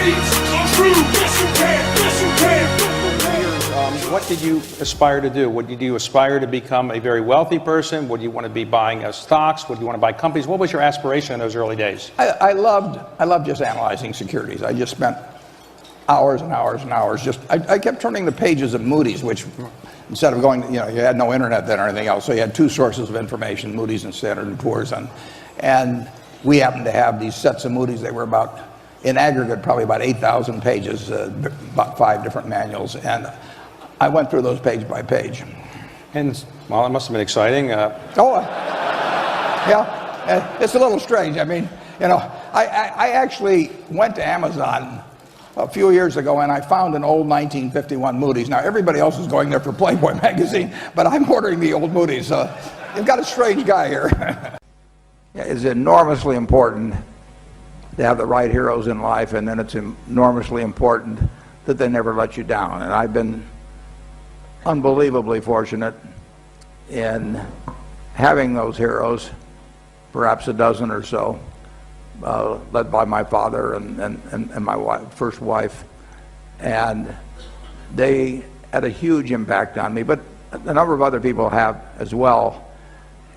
dreams come true. Yes, you can. Yes, you can. What did you aspire to do? Did you aspire to become a very wealthy person? Would you want to be buying stocks? Would you want to buy companies? What was your aspiration in those early days? I loved just analyzing securities. I just spent hours and hours and hours. I kept turning the pages of Moody's, which instead of going, you had no internet then or anything else, so you had two sources of information, Moody's and Standard & Poor's, and we happened to have these sets of Moody's. They were about, in aggregate, probably about 8,000 pages, about 5 different manuals, and I went through those page by page. And, well, it must have been exciting. Yeah, it's a little strange. I mean, I actually went to Amazon a few years ago and I found an old 1951 Moody's. Now, everybody else is going there for Playboy magazine, but I'm ordering the old Moody's. You've got a strange guy here. It's enormously important to have the right heroes in life, and then it's enormously important that they never let you down. And I've been unbelievably fortunate in having those heroes, perhaps a dozen or so, led by my father and my first wife, and they had a huge impact on me, but a number of other people have as well,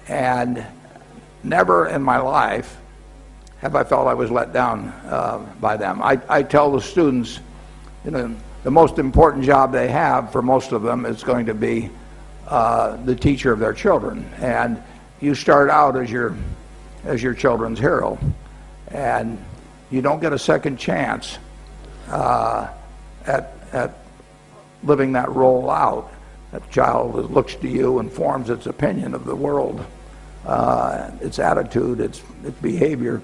and never in my life have I felt I was let down by them. I tell the students, the most important job they have, for most of them, is going to be the teacher of their children. And you start out as your children's hero, and you don't get a second chance at living that role out. That child looks to you and forms its opinion of the world, its attitude, its behavior,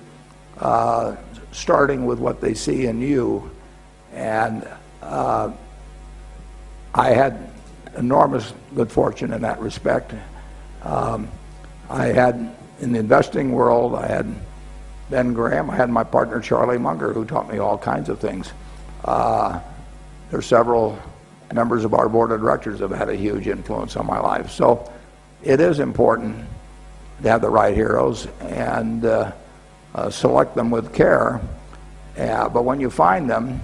starting with what they see in you. And I had enormous good fortune in that respect. I had, in the investing world, I had Ben Graham, I had my partner Charlie Munger, who taught me all kinds of things. There are several members of our board of directors that have had a huge influence on my life. So it is important to have the right heroes and select them with care. But when you find them,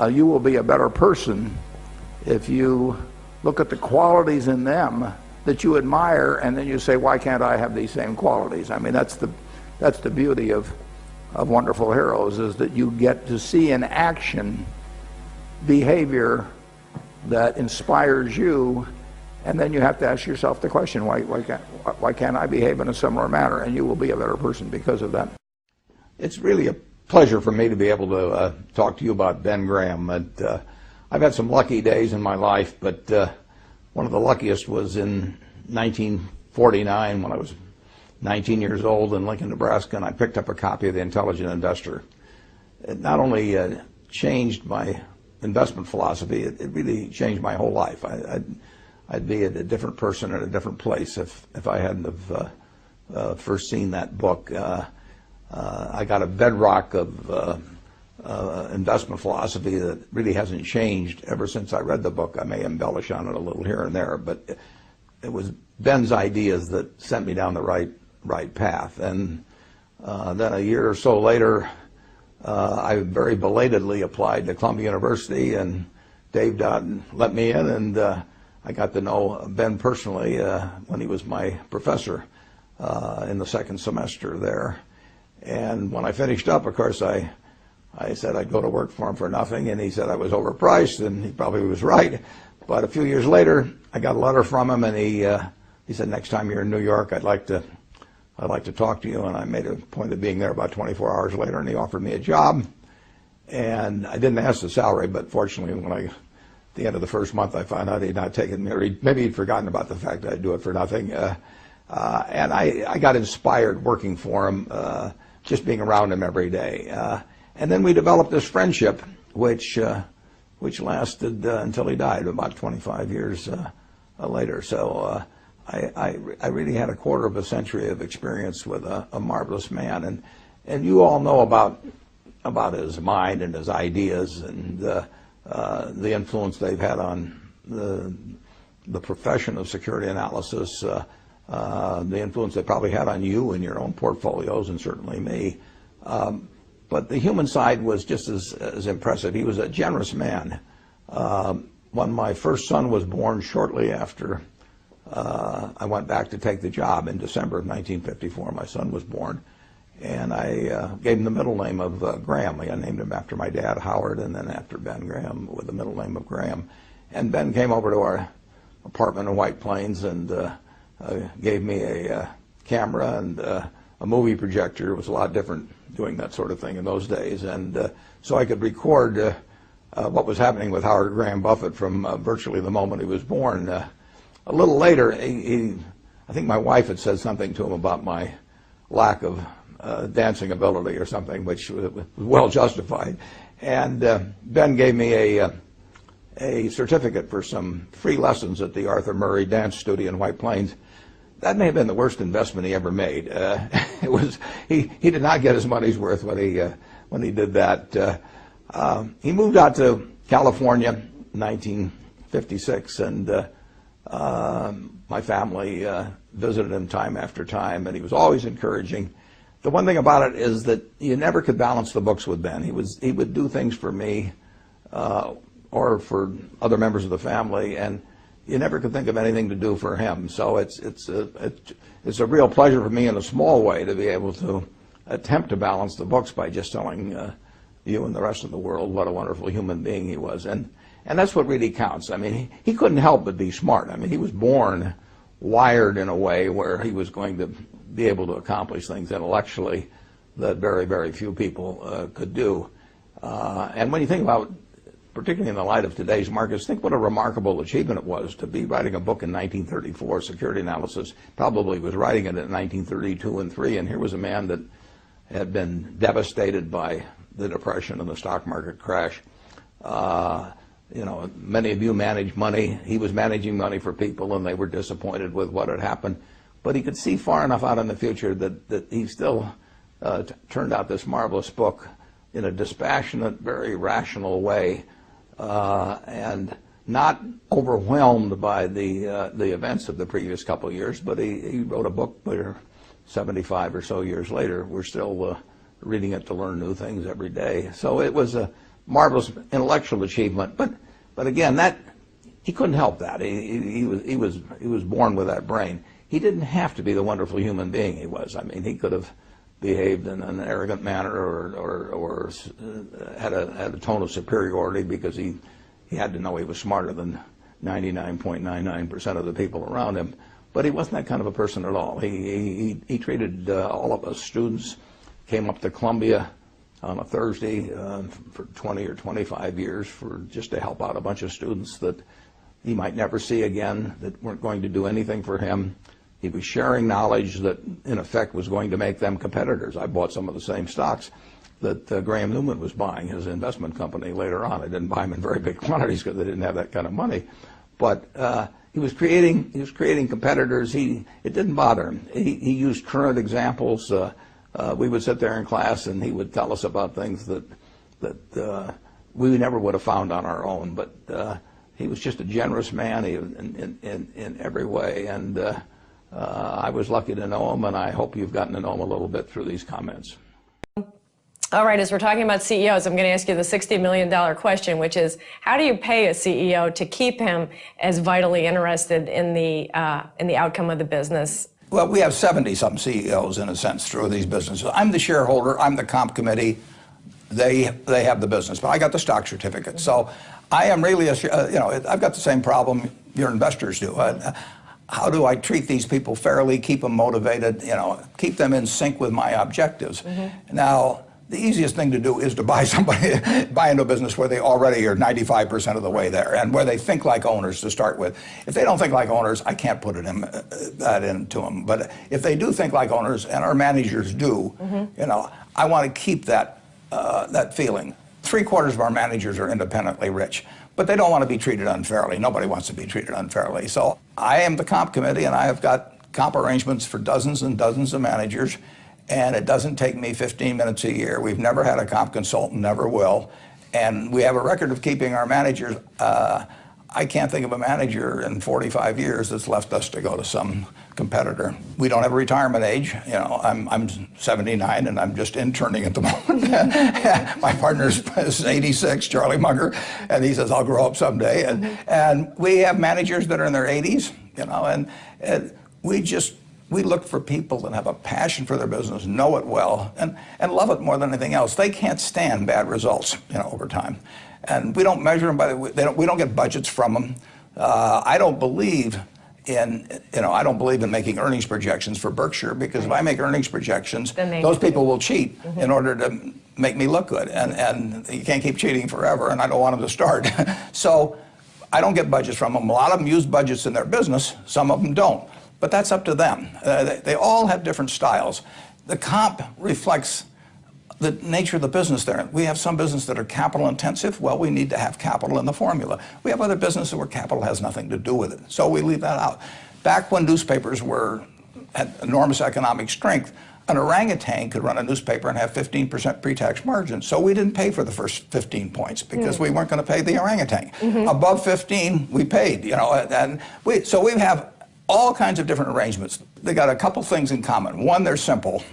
you will be a better person if you look at the qualities in them that you admire, and then you say, why can't I have these same qualities? I mean, that's the beauty of wonderful heroes, is that you get to see in action behavior that inspires you, and then you have to ask yourself the question, why can't I behave in a similar manner? And you will be a better person because of that. It's really a pleasure for me to be able to talk to you about Ben Graham. I've had some lucky days in my life, but one of the luckiest was in 1949 when I was 19 years old in Lincoln, Nebraska, and I picked up a copy of The Intelligent Investor. It not only changed my investment philosophy, it really changed my whole life. I'd be a different person in a different place if I hadn't have first seen that book. I got a bedrock of investment philosophy that really hasn't changed ever since I read the book. I may embellish on it a little here and there, but it was Ben's ideas that sent me down the right path. And then a year or so later, I very belatedly applied to Columbia University, and Dave Dodd let me in, and I got to know Ben personally when he was my professor in the second semester there. And when I finished up, of course, I said I'd go to work for him for nothing, and he said I was overpriced, and he probably was right. But a few years later, I got a letter from him, and he said, next time you're in New York, I'd like to talk to you. And I made a point of being there about 24 hours later, and he offered me a job. And I didn't ask the salary, but fortunately, at the end of the first month, I found out he'd not taken me, or maybe he'd forgotten about the fact that I'd do it for nothing. And I got inspired working for him, just being around him every day. And then we developed this friendship, which lasted until he died about 25 years later. So I really had a quarter of a century of experience with a marvelous man. And you all know about his mind and his ideas and the influence they've had on the profession of security analysis, the influence they probably had on you and your own portfolios, and certainly me. But the human side was just as impressive. He was a generous man. When my first son was born, shortly after I went back to take the job in December of 1954, my son was born, and I gave him the middle name of Graham. I named him after my dad, Howard, and then after Ben Graham with the middle name of Graham. And Ben came over to our apartment in White Plains and gave me a camera and a movie projector. It was a lot different doing that sort of thing in those days, and so I could record what was happening with Howard Graham Buffett from virtually the moment he was born. A little later, I think my wife had said something to him about my lack of dancing ability or something, which was well justified. And Ben gave me a certificate for some free lessons at the Arthur Murray Dance Studio in White Plains. That may have been the worst investment he ever made. It was he did not get his money's worth when he did that. He moved out to California in 1956, and my family visited him time after time, and he was always encouraging. The one thing about it is that you never could balance the books with Ben. He would do things for me or for other members of the family, and you never could think of anything to do for him. So it's a real pleasure for me in a small way to be able to attempt to balance the books by just telling you and the rest of the world what a wonderful human being he was. And that's what really counts. I mean, he couldn't help but be smart. I mean, he was born wired in a way where he was going to be able to accomplish things intellectually that very, very few people could do. And when you think about, particularly in the light of today's markets, think what a remarkable achievement it was to be writing a book in 1934, Security Analysis. Probably was writing it in 1932 and 3, and here was a man that had been devastated by the Depression and the stock market crash. You know, many of you manage money. He was managing money for people, and they were disappointed with what had happened. But he could see far enough out in the future that he still turned out this marvelous book in a dispassionate, very rational way, and not overwhelmed by the events of the previous couple of years. But he wrote a book where 75 or so years later, we're still reading it to learn new things every day. So it was a marvelous intellectual achievement, but again, that he couldn't help that. He was born with that brain. He didn't have to be the wonderful human being he was. I mean, he could have behaved in an arrogant manner or had a tone of superiority because he had to know he was smarter than 99.99% of the people around him. But he wasn't that kind of a person at all. He treated all of us students, came up to Columbia on a Thursday for 20 or 25 years just to help out a bunch of students that he might never see again, that weren't going to do anything for him. He was sharing knowledge that, in effect, was going to make them competitors. I bought some of the same stocks that Graham Newman was buying, his investment company, later on. I didn't buy them in very big quantities because they didn't have that kind of money. But he was creating competitors. It didn't bother him. He used current examples. We would sit there in class, and he would tell us about things that we never would have found on our own. But he was just a generous man in every way, and I was lucky to know him, and I hope you've gotten to know him a little bit through these comments. All right, as we're talking about CEOs, I'm going to ask you the $60 million question, which is, how do you pay a CEO to keep him as vitally interested in the outcome of the business? Well, we have 70-some CEOs, in a sense, through these businesses. I'm the shareholder. I'm the comp committee. They have the business, but I got the stock certificate. So I am really I've got the same problem your investors do. How do I treat these people fairly, keep them motivated, keep them in sync with my objectives? Mm-hmm. Now, the easiest thing to do is to buy into a business where they already are 95% of the way there, and where they think like owners to start with. If they don't think like owners, I can't put that into them. But if they do think like owners, and our managers do, mm-hmm. I want to keep that feeling. 3/4 of our managers are independently rich, but they don't want to be treated unfairly. Nobody wants to be treated unfairly. So I am the comp committee, and I have got comp arrangements for dozens and dozens of managers. And it doesn't take me 15 minutes a year. We've never had a comp consultant, never will. And we have a record of keeping our managers I can't think of a manager in 45 years that's left us to go to some competitor. We don't have a retirement age. You know, I'm 79 and I'm just interning at the moment. My partner is 86, Charlie Munger, and he says I'll grow up someday. And we have managers that are in their 80s, you know, and we look for people that have a passion for their business, know it well, and love it more than anything else. They can't stand bad results, you know, over time. And we don't measure them by we don't get budgets from them. I don't believe in making earnings projections for Berkshire, because if I make earnings projections, those people will cheat in order to make me look good. And you can't keep cheating forever, and I don't want them to start. So I don't get budgets from them. A lot of them use budgets in their business. Some of them don't. But that's up to them. They all have different styles. The comp reflects the nature of the business they're in. We have some businesses that are capital intensive. Well, we need to have capital in the formula. We have other businesses where capital has nothing to do with it. So we leave that out. Back when newspapers had enormous economic strength, an orangutan could run a newspaper and have 15% pre-tax margin. So we didn't pay for the first 15 points because we weren't going to pay the orangutan. Above 15, we paid, you know, so we have all kinds of different arrangements. They got a couple things in common. One, they're simple.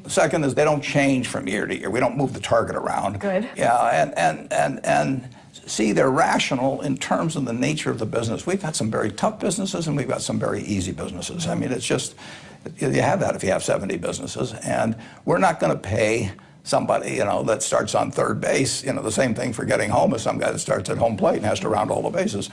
The second is they don't change from year to year. We don't move the target around. Good. Yeah, and see, they're rational in terms of the nature of the business. We've got some very tough businesses and we've got some very easy businesses. I mean, it's just, you have that if you have 70 businesses, and we're not going to pay somebody, you know, that starts on third base, you know, the same thing for getting home as some guy that starts at home plate and has to round all the bases.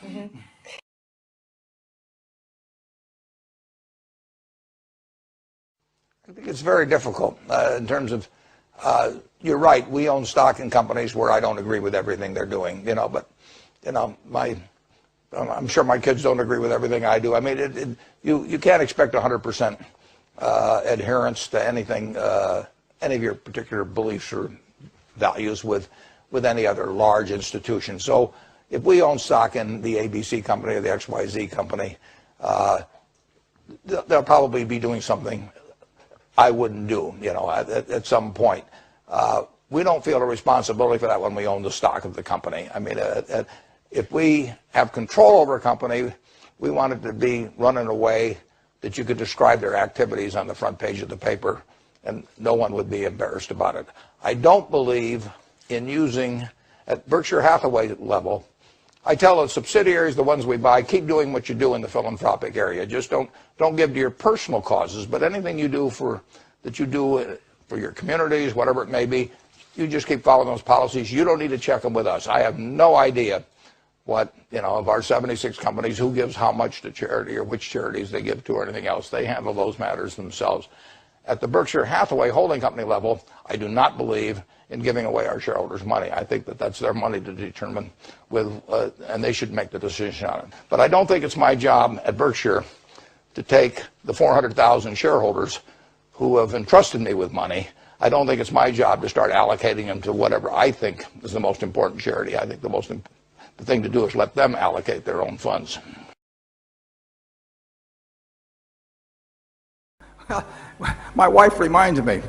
I think it's very difficult in terms of, you're right, we own stock in companies where I don't agree with everything they're doing, you know, but, you know, I'm sure my kids don't agree with everything I do. I mean, you can't expect 100% adherence to anything, any of your particular beliefs or values with any other large institution. So if we own stock in the ABC company or the XYZ company, they'll probably be doing something I wouldn't do, you know, at some point. We don't feel a responsibility for that when we own the stock of the company. I mean, if we have control over a company, we want it to be run in a way that you could describe their activities on the front page of the paper and no one would be embarrassed about it. I don't believe in using, at Berkshire Hathaway level, I tell the subsidiaries, the ones we buy, keep doing what you do in the philanthropic area. Just don't give to your personal causes, but anything you do for your communities, whatever it may be, you just keep following those policies. You don't need to check them with us. I have no idea what, you know, of our 76 companies, who gives how much to charity or which charities they give to or anything else. They handle those matters themselves. At the Berkshire Hathaway holding company level, I do not believe in giving away our shareholders' money. I think that that's their money to determine and they should make the decision on it. But I don't think it's my job at Berkshire to take the 400,000 shareholders who have entrusted me with money. I don't think it's my job to start allocating them to whatever I think is the most important charity. I think the thing to do is let them allocate their own funds. My wife reminds me.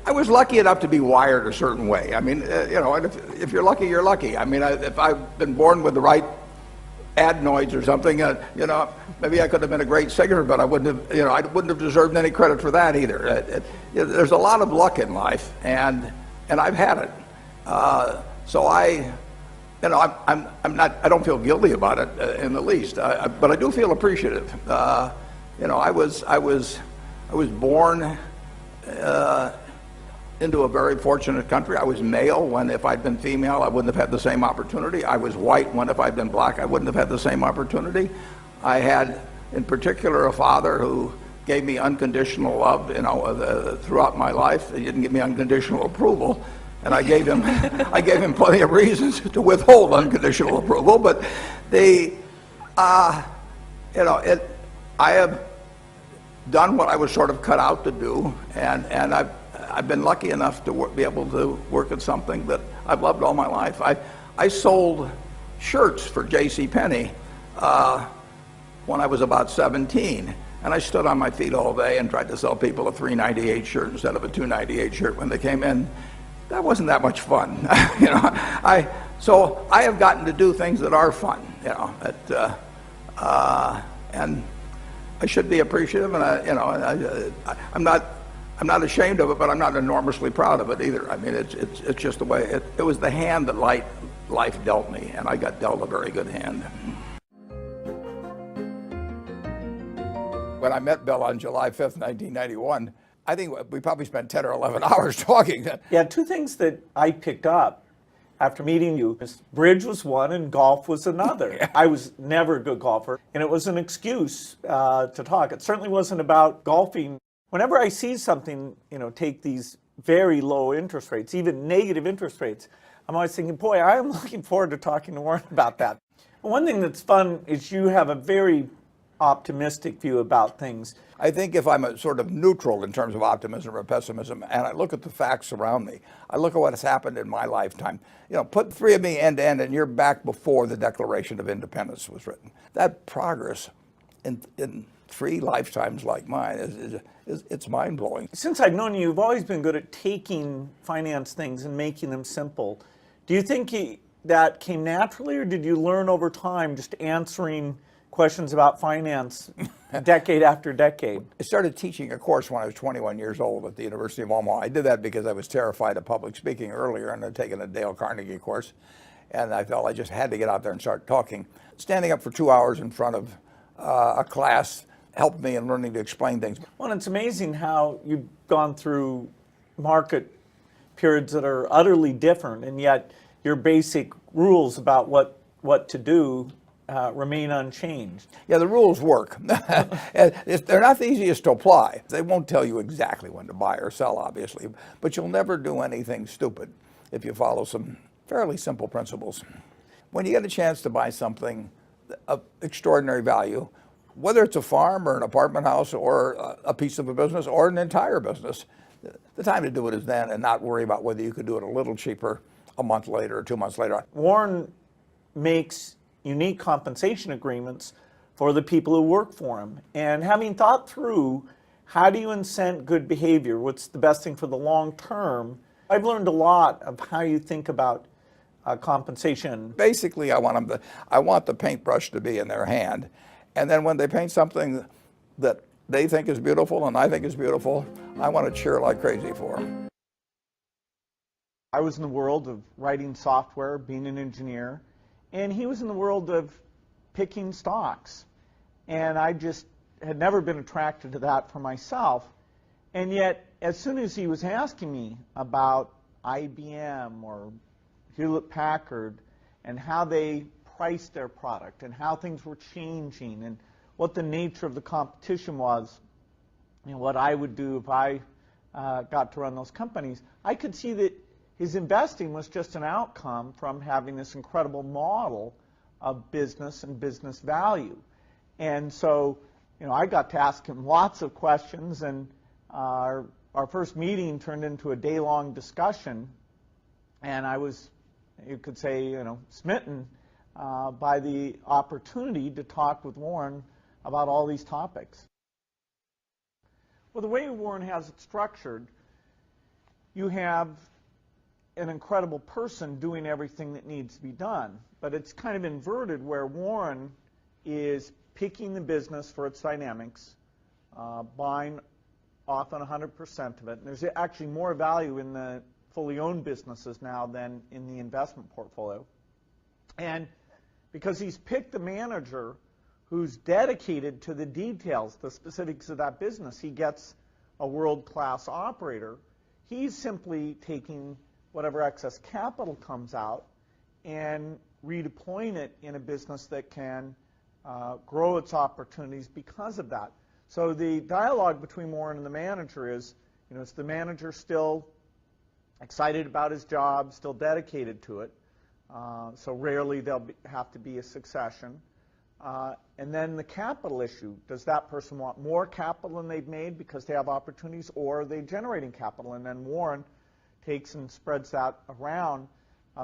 I was lucky enough to be wired a certain way. I mean, you know, if you're lucky, you're lucky. I mean, if I've been born with the right adenoids or something, you know, maybe I could have been a great singer, but I wouldn't have deserved any credit for that either. There's a lot of luck in life, and I've had it. So I don't feel guilty about it in the least, but I do feel appreciative. You know, I was born into a very fortunate country. I was male when, if I'd been female, I wouldn't have had the same opportunity. I was white when, if I'd been black, I wouldn't have had the same opportunity. I had, in particular, a father who gave me unconditional love, you know, throughout my life. He didn't give me unconditional approval, and I gave him plenty of reasons to withhold unconditional approval. But you know, I have done what I was sort of cut out to do, and I've been lucky enough to be able to work at something that I've loved all my life. I sold shirts for J.C. Penney when I was about 17, And I stood on my feet all day and tried to sell people a $3.98 shirt instead of a $2.98 shirt when they came in. That wasn't that much fun. So I have gotten to do things that are fun, and I should be appreciative, and I'm not ashamed of it, but I'm not enormously proud of it either. I mean, it's just the way it was the hand that life dealt me, and I got dealt a very good hand. When I met Bill on July 5th, 1991, I think we probably spent 10 or 11 hours talking. Yeah, two things that I picked up after meeting you. Bridge was one and golf was another. Yeah. I was never a good golfer, and it was an excuse to talk. It certainly wasn't about golfing. Whenever I see something, take these very low interest rates, even negative interest rates, I'm always thinking, boy, I'm looking forward to talking to Warren about that. One thing that's fun is you have a very optimistic view about things. I think if I'm a sort of neutral in terms of optimism or pessimism, and I look at the facts around me, I look at what has happened in my lifetime. Put three of me end to end, and you're back before the Declaration of Independence was written. That progress in 3 lifetimes like mine it's mind-blowing. Since I've known you, you've always been good at taking finance things and making them simple. Do you think that came naturally, or did you learn over time just answering questions about finance decade after decade? I started teaching a course when I was 21 years old at the University of Omaha. I did that because I was terrified of public speaking earlier, and I'd taken a Dale Carnegie course, and I felt I just had to get out there and start talking. Standing up for 2 hours in front of a class helped me in learning to explain things. Well, it's amazing how you've gone through market periods that are utterly different, and yet your basic rules about what to do remain unchanged. Yeah, the rules work. They're not the easiest to apply. They won't tell you exactly when to buy or sell, obviously, but you'll never do anything stupid if you follow some fairly simple principles. When you get a chance to buy something of extraordinary value, whether it's a farm or an apartment house or a piece of a business or an entire business, the time to do it is then, and not worry about whether you could do it a little cheaper a month later or 2 months later. Warren makes unique compensation agreements for the people who work for him. And having thought through how do you incent good behavior, what's the best thing for the long term, I've learned a lot of how you think about compensation. Basically, I want the paintbrush to be in their hand, and then when they paint something that they think is beautiful and I think is beautiful, I want to cheer like crazy for them. I was in the world of writing software, being an engineer, and he was in the world of picking stocks. And I just had never been attracted to that for myself. And yet, as soon as he was asking me about IBM or Hewlett-Packard and how they priced their product and how things were changing and what the nature of the competition was, what I would do if I got to run those companies, I could see that his investing was just an outcome from having this incredible model of business and business value. And so, I got to ask him lots of questions, and our first meeting turned into a day-long discussion, and I was, you could say, smitten by the opportunity to talk with Warren about all these topics. Well, the way Warren has it structured, you have an incredible person doing everything that needs to be done. But it's kind of inverted, where Warren is picking the business for its dynamics, buying often 100% of it. And there's actually more value in the fully owned businesses now than in the investment portfolio. And because he's picked the manager who's dedicated to the details, the specifics of that business, he gets a world-class operator. He's simply taking whatever excess capital comes out and redeploying it in a business that can grow its opportunities because of that. So the dialogue between Warren and the manager is, is the manager still excited about his job, still dedicated to it. So rarely there'll have to be a succession. And then the capital issue. Does that person want more capital than they've made because they have opportunities, or are they generating capital? And then Warren takes and spreads that around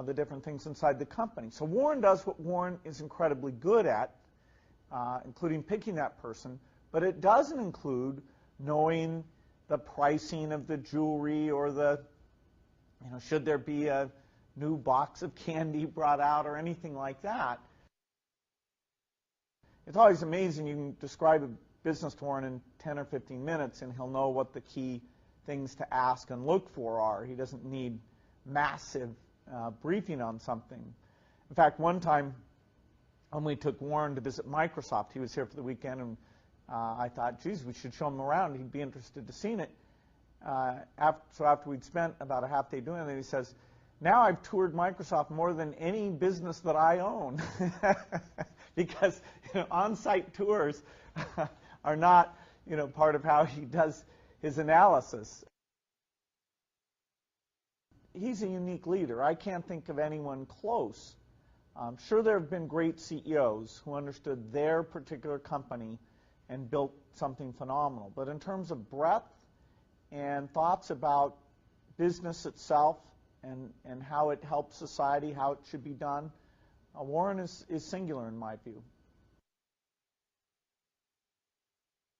the different things inside the company. So Warren does what Warren is incredibly good at, including picking that person, But it doesn't include knowing the pricing of the jewelry or the, should there be a new box of candy brought out or anything like that. It's always amazing. You can describe a business to Warren in 10 or 15 minutes and he'll know what the key things to ask and look for are. He doesn't need massive briefing on something. In fact, one time when we took Warren to visit Microsoft, he was here for the weekend, and I thought, geez, we should show him around. He'd be interested to see it. So after we'd spent about a half day doing it, he says, now I've toured Microsoft more than any business that I own. Because on-site tours are not part of how he does his analysis. He's a unique leader. I can't think of anyone close. I'm sure there have been great CEOs who understood their particular company and built something phenomenal. But in terms of breadth and thoughts about business itself and how it helps society, how it should be done, Warren is singular in my view.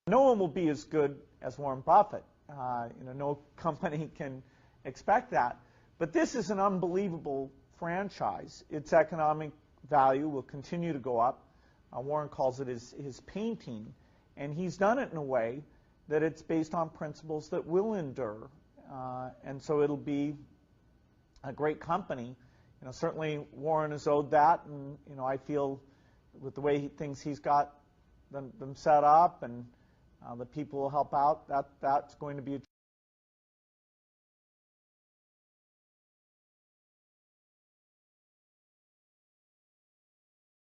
No one will be as good as Warren Buffett. No company can expect that. But this is an unbelievable franchise. Its economic value will continue to go up. Warren calls it his painting. And he's done it in a way that it's based on principles that will endure. And so it'll be a great company. Certainly Warren is owed that. And, I feel with the way he's got them set up and the people will help out, that's going to be a